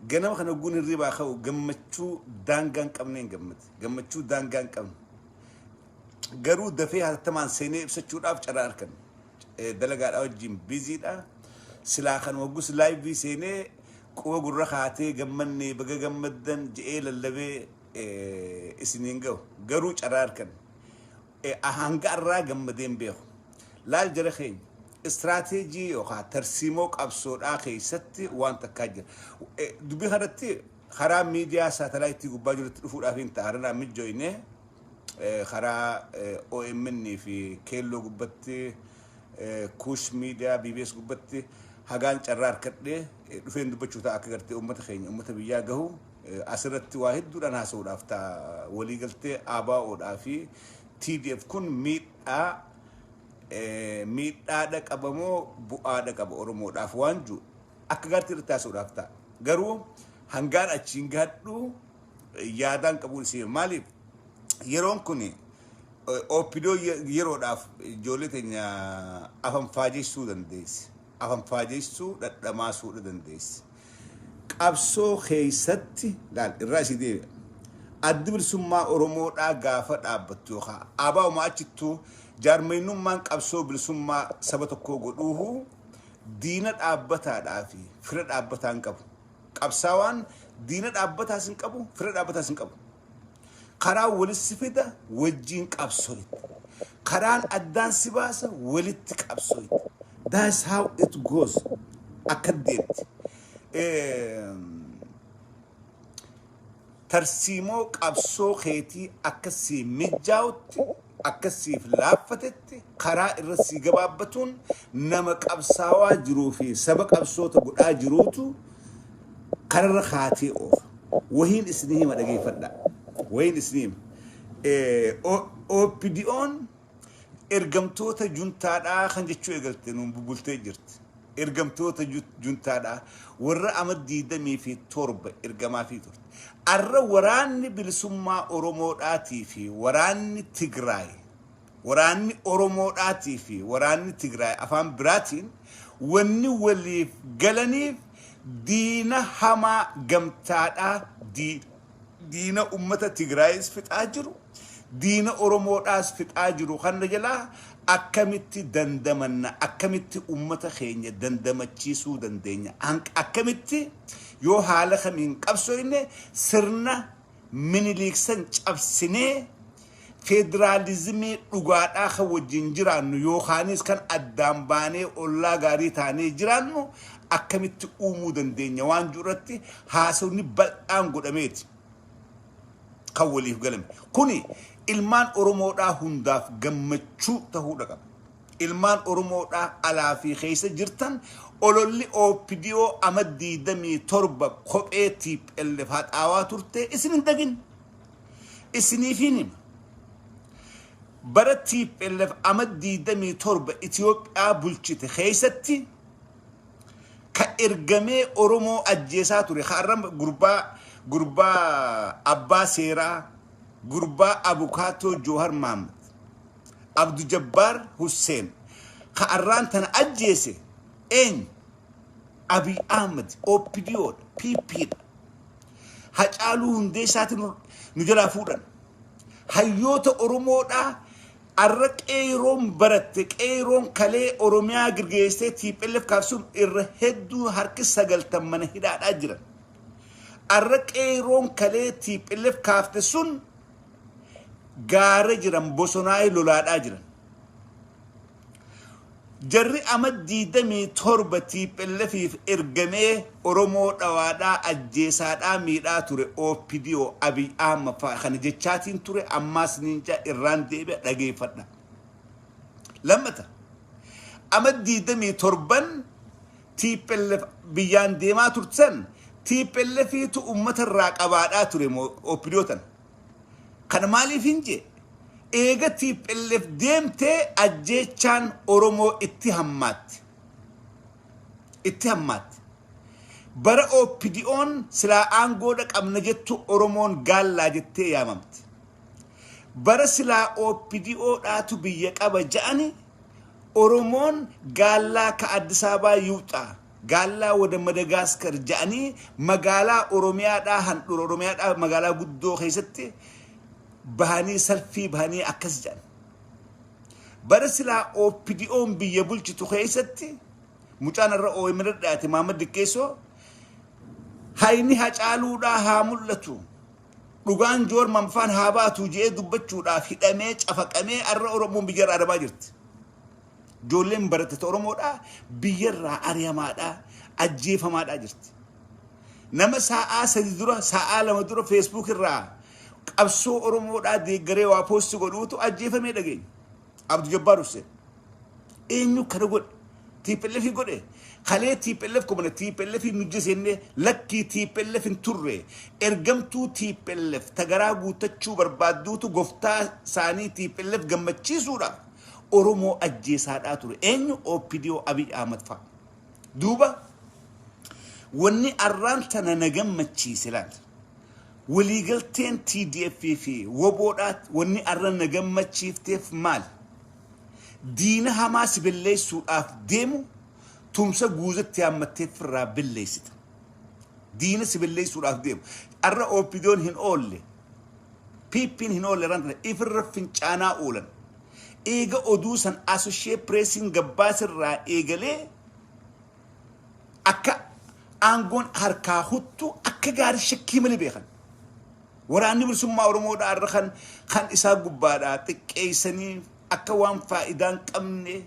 ganama kana gun hirriba khaw gammachuu daangaan qabneen gammachuu daangaan qabn garuu dafee hatamaan seenee ibsachuudhaaf carraa arkan dalagaadhaa wajjin biziidha silaa kan waggus live seenee quba gurra haatee gammannee baga gammaddan je'ee lallabee isiniin gahu garuu carraa arkan hanga irraa gammadeen beeku laal jara keenya استراتيجي وخا ترسيمو قبسودا خيستي وان تكاجر دبي خرتي خرا ميديا ساتلايتي غباجو تفود افين تارنا مجوينه خرا او امني في كيلو غبتي كوش ميديا بي بي اس غبتي هاغان چرار كدي دفين دبچوتا اكغرتي امته خين امته بياغو اسرت واحد دون ناسو دافتا ولي قلتي ابا ودافي تي دي اف كون ميدا miidhaadha qabamoo bu'aadha qaba oromoodhaaf waanju akka gartii irtaasuudhaaf ta'a garuu hangaan achiin gaadhu yaadaan qabuun si maaliif yeroon kun opidoo yeroodhaaf ijoollee teenya afan faajeessuu dandeessi afan faajeessuu dhadhamaasuu dandeessi qabsoo keessatti laal irraa si deebi'a addi bilisummaa oromoodhaa gaafa dhaabbattu yookaan abaa'uma achittuu جارمينومان قبسو بالسما سبتكو قدوه دينة أبتها في فرد أبتها نكبو قبساوان دينة أبتها سنكبو فرد أبتها سنكبو قرا ولسفيدة وجين قبسويت قران أدان سباسة ولتك قبسويت that's how it goes أكدت ترسيمو قبسو خيتي أكسي مجاوت أكسيف لافتت قراء الرسي قبابتون نمك أبساوا جروفي سبق أبسوت قد آجروتو قرر خاتي أوف وهين اسنهم أدقي فدا وهين اسنهم أو بديون إرقمتوتا جنتادا خنجتشو إقلتنون ببولتي جرت إرقمتوتا جنتادا ورا أمد ديدمي في تورب إرقما في تورب الرا وراني بالسما أوروموداتي في وراني تجراي وراني أوروموداتي في وراني تجراي أفهم براتين وني ولي قلني دينا هما قمتادا دينا أمة تجرايز في تاجرو دينا أوروموداس في تاجرو خان رجلا أكمتي دندمنا أكمتي أمة خينيا دندمتشيسو دندينيا أكمتي يو حالك من قبسوينه سرنا من ليكسن قبسنه فيدراليزمي دغاد اخ وجنجرانو يو خانيس كان ادامباني اولا غاري تاني جرانو اكمت اومودن دنيا وان جورتي هاسوني بلان غدميت قولي قلم كوني ilmaan oromoodhaa hundaaf gammachuu tahuu dhaqa ilmaan oromoodhaa alaa fi keessa jirtan ololli opidiyoo amadii damii torba kopheetiif elfaxaawaa turte isinin dagin isiniifin baratiif elf amadii damii torba Itoophiyaa bulchite keessatti ka ergamee oromoo ajjeesaa ture xarram gurbaa abbaa seeraa غربا أبوكاتو جوهر محمد عبد الجبار حسين خاران تن أجيسي إن أبي أحمد أو بيديود بي هجالو هندي ساتن نجلا فودن هيوت أورومودا أرك إيروم برتك إيروم كله أوروميا غرغيسة تيب إلف كارسوم إرهدو هركس سجل تمنه هدا أجرا أرك إيروم كله تيب إلف كافتسون غارجرم بوسوناي لولاد اجرن جري امد ديدمي توربتي بلفي ارغمي اورومو دوادا اجيسادا ميدا توري او بيديو ابي ام خنجچاتين توري اماس نينجا ايران ديبه دغي فدا لمتا امد ديدمي توربن تي بلف بيان ديما تورتسن تي بلفي تو امه الراقبادا توري او بيديوتن كان مالي فينجي إيجاتي بلف ديمتي أجيشان أورومو اتهامات برا أو بيديون سلا أنغودك أم نجتو أورومون قال لا جتي يا ممت برا سلا أو بيديو راتو بيك أبا جاني أورومون قال لا كأدسابا يوتا Gala wada Madagascar jani magala Oromia da han Oromia da magala guddo keessatti bahani selfie bahani akkas jan barsila OPDO biyya bulchitu keessatti mucaan irra OMN Maamad Dikkeessoo hayni hacaaluudha haa mul'atu dhugaan joor manfaan haa baatu jee dubbachuudhaaf hidhamee cafaqamee arra Oromoon biyyarraa adamaa jirti. Ijoolleen barattoota Oromoodhaa biyyarraa ari'amaadhaa ajjeefamaadhaa jirti. Nama sa'aa 3 dura sa'aa 2 dura Facebook irraa qabsoo Oromoodhaa deeggaree waa poosti godhuutu ajjeefamee dhageenya. Abduu Jabbaar Hussein eenyu kana godhe TPLF godhe khalee TPLF komana TPLF nujjisenne lakki TPLF turre ergamtuu TPLF tagaraa guutachuu barbaadduutu goftaa saanii TPLF gammachiisuudha Oromoo ajjeesaadhaa ture eenyu OPDO Abiy Ahmad fa duuba wanni arraan tana nagammachiise laal waliigalteen TDF fi woboodhaat wanni arraan nagammachiifteef maal diina Hamaas billeessuudhaaf deemu tumsa guuzatti hammatteef irraa billeessita. Diina billeessuudhaaf deemu arra OPDO'n hin oolle PP'n hin oolle ranta ifirra fincaanaa oolan eega oduu san Associated Press'n gabbaasirraa eegalee akka aangoon harkaa huttu akka gaarii shakkii malee beekan. Waraanni bilisummaa Oromoodhaa arra kan isaa gubbaadhaa xiqqeessanii akka waan faayidaan qabne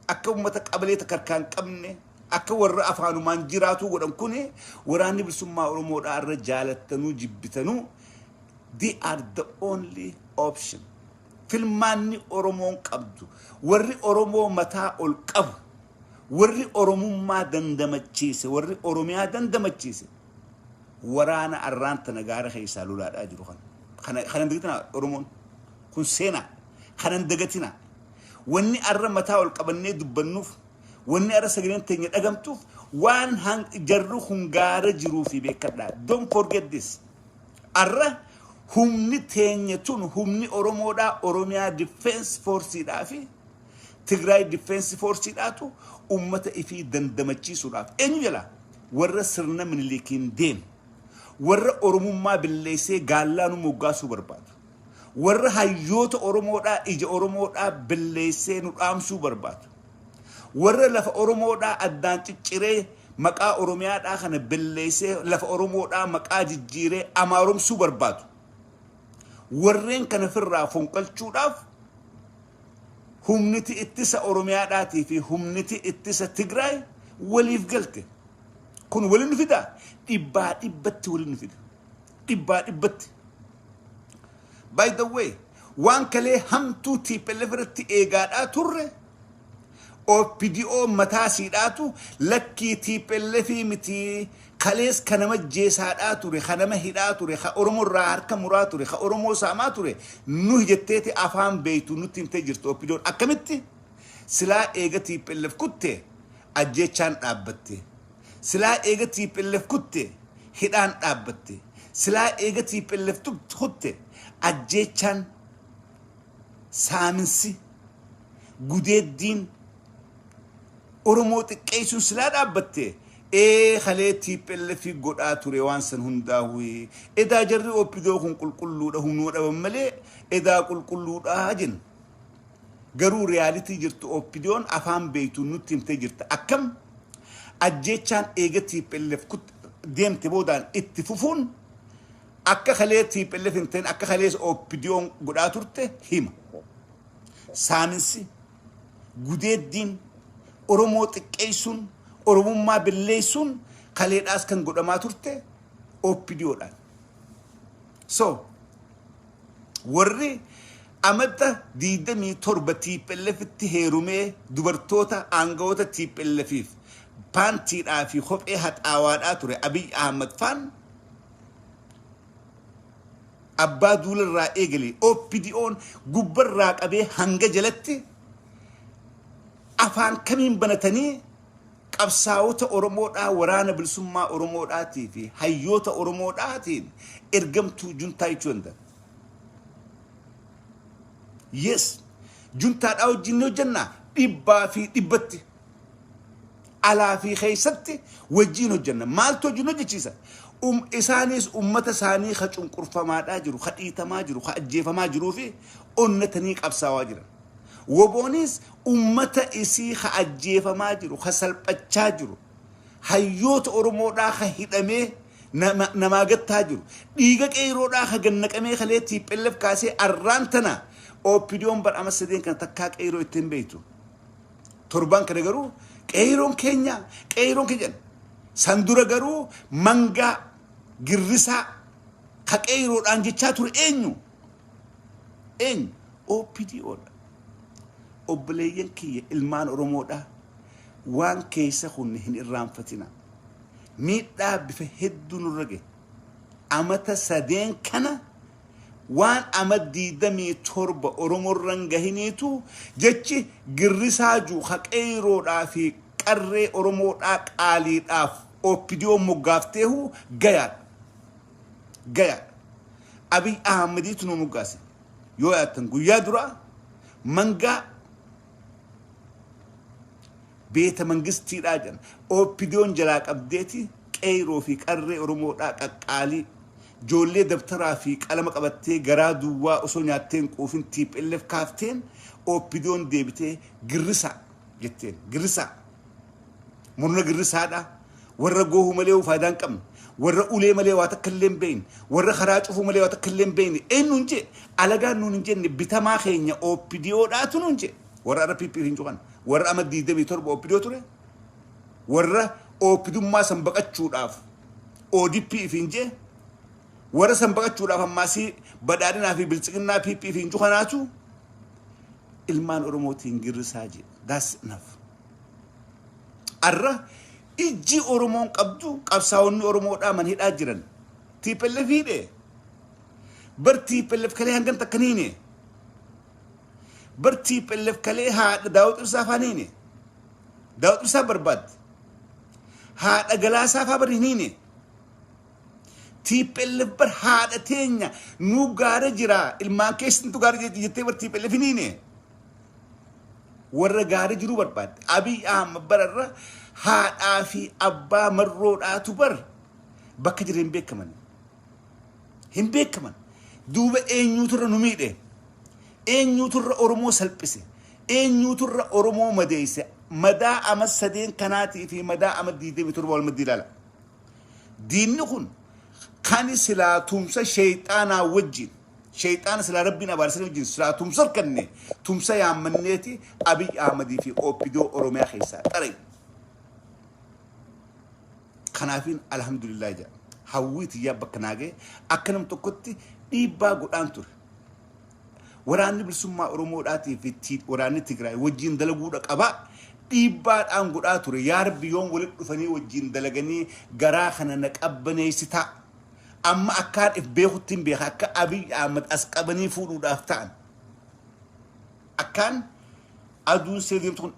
akka ummata qabalee takarkaan qabne akka warra afaanumaan jiraatu godhan kuni waraanni bilisummaa Oromoodhaa arra jaalattanuu jibbitanuu they are the only option. Filmaanni Oromoon qabdu warri Oromoo mataa ol qabu warri Oromummaa dandamachiise warri Oromiyaa dandamachiise waraana arraanta nagaara keessaa lolaadhaa jiru kana dagatina Oromoon kun seenaa kanan dagatina wanni arra mataa ol qabannee dubbannuuf wanni arra sagaleen teenya dhagamtuuf waan jarru hungaara jiruu fi beekadhaa don't forget this arra humni teenya tun humni Oromoodhaa Oromiyaa Defense Forceedhaa fi Tigray Defense Forceedhaatu ummata ifii dandamachiisuudhaaf eenyu jala warra sirna Minilikiin deemu warra Oromummaa billeessee gaallaanu moggaasuu barbaadu warra hayyoota Oromoodhaa ija Oromoodhaa billeessee nu dhaamsuu barbaadu warra lafa Oromoodhaa addaan cicciree maqaa Oromiyaadhaa kana billeessee lafa Oromoodhaa maqaa jijjiiree amaaromsuu barbaadu warreen kana firraa fonqalchuudhaaf humniti ittisa Oromiyaadhaatii fi humniti ittisa Tigraay waliif galte kun waliin fida dhibbaa dhibbatti waliin fida dhibbaa dhibbatti. By the way, waan kalee hamtuu TPLF irratti eegaadhaa turre OPDO mataa siidhaatu lakkii TPLF miti kalees kanama jeesaadhaa ture kanama hidhaa ture ka Oromoo irraa harka muraa ture ka Oromoo saamaa ture nu jetteeti afaan beeytu nutti himtee jirtu OPDO'n akkamitti silaa eega TPLF kutte ajjechaan dhaabbatte silaa eega TPLF kutte hidhaan dhaabbatte silaa eega TPLF kutte ajjechaan saaminsi gudeeddiin Oromoo xiqqeessuun silaa dhaabbatte khalee TPLF godhaa ture waan san hundaahu edaa jarri OPDO kun qulqulluudha humnoo dhaban malee edaa qulqulluudha jenna garuu realitii jirtu OPDO'n afaan beeytuun nutti himtee jirta akkam ajjechaan eega TPLF deemte boodaan itti fufuun akka khalee TPLF hin ta'in akka khalees OPDO'n godhaa turte hima saaminsi gudeeddiin Oromoo xiqqeessuun Oromummaa billeessuun khaleedhaas kan godhamaa turte OPDO'dhaan so warri amata 27 TPLFitti heerumee dubartoota aangawoota TPLFiif paantiidhaa fi kophee haxaawaadhaa ture Abiy Ahmad faan abbaa duularraa eegalee OPDO'n gubbarraa qabee hanga jalatti afaan kamiin banatanii qabsaa'ota Oromoodhaa waraana bilisummaa Oromoodhaatii fi hayyoota Oromoodhaatiin ergamtuu juntaa jechuun yes juntaadhaa wajjin hojjannaa dhibbaa fi dhibbatti على في خيستي وجينو الجنة مالتو جنو جيسا إسانيس أمة ساني خجون قرفة ما داجرو خطيطة ما جرو خأجيفة ما جرو في أنتنيك أبسا واجرا وبونيس أمة إسي خأجيفة ما جرو خسلب أجاجرو هيوت أرمو دا خهدمي نما قد تاجرو ديغك ايرو دا خجنك أمي خليتي بلف كاسي أرانتنا أو بيديون بر أما سدين كان تكاك ايرو اتن بيتو تربان كنغرو كيرون كينيا كيرون كيجن سندورا غرو مانغا غرسا كايرو دانجي تشاتور انيو ان او بي دي او اوبليين كي المان رومودا وان كيسا خون هن الرام فتنا ميدا بفهد نرغي امتا سدين كنا وان امدي دمي ترب اورومو رنگهينيتو جچي غرسا جو كايرو دا في قري اورومو دا قالي دا اوبيديو مغافتهو غيا ابي احمدي تنو مغاسي يو ياتن غيا درا منغا بيت منغستي داجن اوبيديون جلاق ابديتي قيرو في قري اورومو دا قالي جولي دبترا في قلم قبتي غرادو وا اسونياتين قوفين تيب الف كافتين اوبيديون ديبتي غرسا جتين غرسا مرنا غرسا دا ورغوه مليو فادان قم ورؤلي مليو واتكلم بين ورخراجفو مليو واتكلم بين انو نجي الغا نو نجي بتما خينيا اوبيديو داتو نجي ورا بي بي فينجوان ورا امدي دبي تربو اوبيديو توري ورا اوبيدو ما سنبقچو داف او دي بي فينجي ورا سنبقچو داف ماسي بدادنا في بلصقنا بي بي فينجو خناتو المان اوروموتين غرساجي داس نف ارا إجي أورمون قبضو قبساوني أورمون آمن هيد أجرن تيبل فيده بر تيبل فكلي هنگن تكنيني بر تيبل فكلي هاد داود إرسافانيني داود إرساف برباد هاد أغلاسا فابرينيني تيبل بر هاد أتينيا نو غار جرا المانكيس نتو غار جتي بر تيبل فينيني ورّا غار جرو برباد أبي برر هذا في أبا مرود أتوبر بكجر هم بيكمن دوب نيوتر نميده نيوتر أورمو سلبسه نيوتر أورمو مديسه مدى أما السدين كناتي في مدى أما الديدي بتربو والمدلالة دين نكون كان سلا تمسى شيطانا وجين شيطان سلا ربنا بارسل وجين سلا تمسر كنه تمسى يا منيتي أبي أحمدي في أوبيدو أوروميا خيسا قريب خنافين الحمد لله جا هويت يا بكناجي أكنم تكتي إيبا قدانتور وراني برسوما أوروموداتي في تيت وراني تجراي وجين دلقودك أبا إيبا أم قدانتور يا رب يوم ولد فني وجين دلقني جراخنا نكأبني ستا أما أكاد إف بيختين بيخاك أبي أحمد أسكابني فورو دافتان أكان أدون سيديم تكون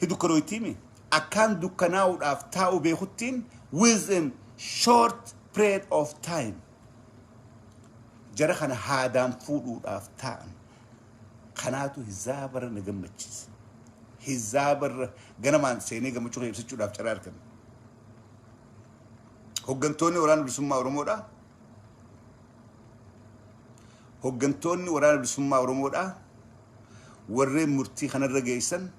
هدو كرويتيمي أكان دكاناو دافتاو بيختين within short period of time جرى خنا هادام فودو دافتان خناتو هزابر نجمتشيس هزابر جنمان سيني جمتشو يبسطو دافترار كن هوجنتوني وران بسمة أورمودا هوجنتوني وران بسمة أورمودا ورّي مرتي خنا رجيسن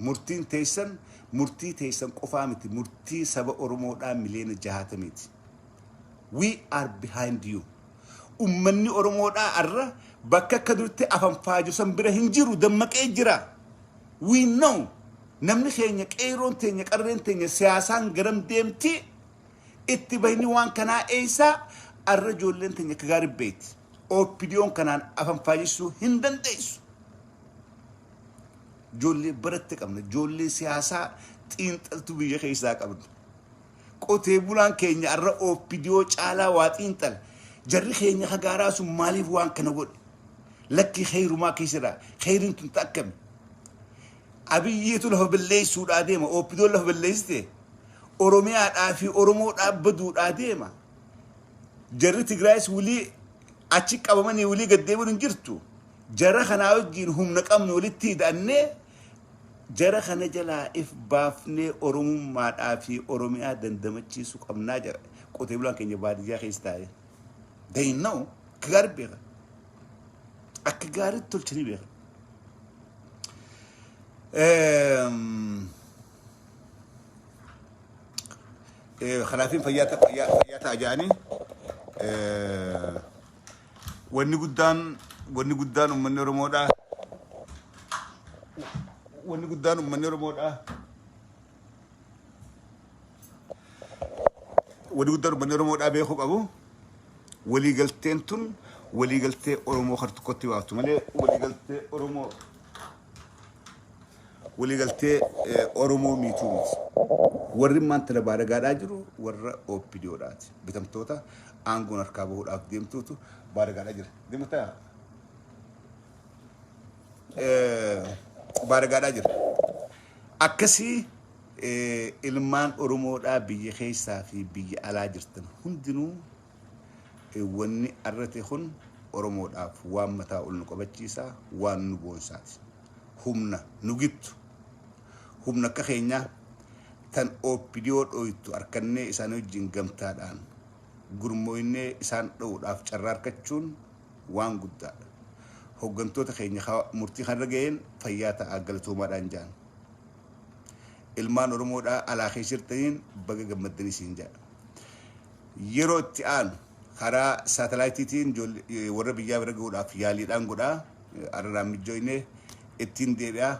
مرتين تيسن مرتي تيسن قفامتي مرتي سبا أورمودا مليون جهاتميتي we are behind you أمني أورمودا أرى بكا كدرتي أفهم فاجو سنبره هنجرو دمك إجرا we know نمني خينيك إيرون تينيك أرين تينيك سياسان غرم ديمتي اتبايني وان كنا إيسا الرجل لين تينيك غارب بيت أو بيديون كنان أفهم فاجسو هندن ديسو جولي برتك أمنا جولي سياسة تينتل بيجي خيساك أمنا قوتي بولان كينيا أرى أو بيديو چالا واتينتل جري خينيا خغاراسو مالي وان كنغول لكي خير ما كيسرا خير انتن تأكم أبي يتو له باللي سود آديما أو بيديو له باللي ستي أوروميات آفي أوروموت أبدود آديما جري تقرايس ولي أتشيك أبماني ولي قديمو ننجرتو جرى خناوت جين هم نقامن ولي تيد أني jara kana jalaa if baafnee oromummaadhaa fi oromiyaa dandamachiisu qabnaa jira qotee bulaan keenya baadiyyaa keessa taa'e they know gaarii beeka akka gaarii tolchanii beeka خلافين فياتا أجاني وني قدان ومن رمودا وني قدان ومن رمودا وني قدان ومن رمودا بيخوب أبو ولي قلتين تون ولي قلتي أورمو خرط كوتي واتو ملي ولي قلتي أورمو ميتونس warri maanta la baadagaadhaa jiru warra OPDOdhaati bitamtoota aangoon harkaa bahuudhaaf deemtuutu baadagaadhaa jira deemtaa baadagaadhaa jira akkasii ilmaan Oromoodhaa biyya keessaa fi biyya alaa jirtan hundinuu wanni arrate kun Oromoodhaaf waan mataa ol nu qabachiisaa waan nu boonsaati humna nu gittu humna akka keenyaa tan OPDO dhoytu arkannee isaan wajjin gamtaadhaan gurmooyinee isaan dhowudhaaf carraa argachuun waan guddaadha hoggantoota keenya murtii kan rageen fayyaa ta'aa galatoomaadhaan jaan ilmaan Oromoodhaa alaa keessirtaniin baga gammaddanii siin jedha yeroo itti aanu karaa saatalaayitiitiin warra biyyaa bira gahuudhaaf yaaliidhaan godhaa arraan mijjooyinee ittiin deebi'aa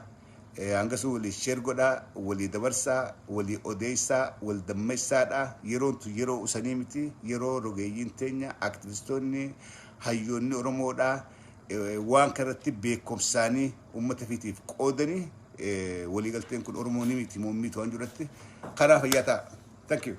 angasu wali share goda wali dabarsa wali odeysa wal dammaysaadha yeroontu yeroo usanii miti yeroo rogeeyyiin teenya aktivistonni hayyoonni Oromoodha waan kanatti beekumsaanii ummata fiitiif qoodanii wali galteen kun Oromoo ni miti muummitu waan jiratti karaa fayyaa ta'a thank you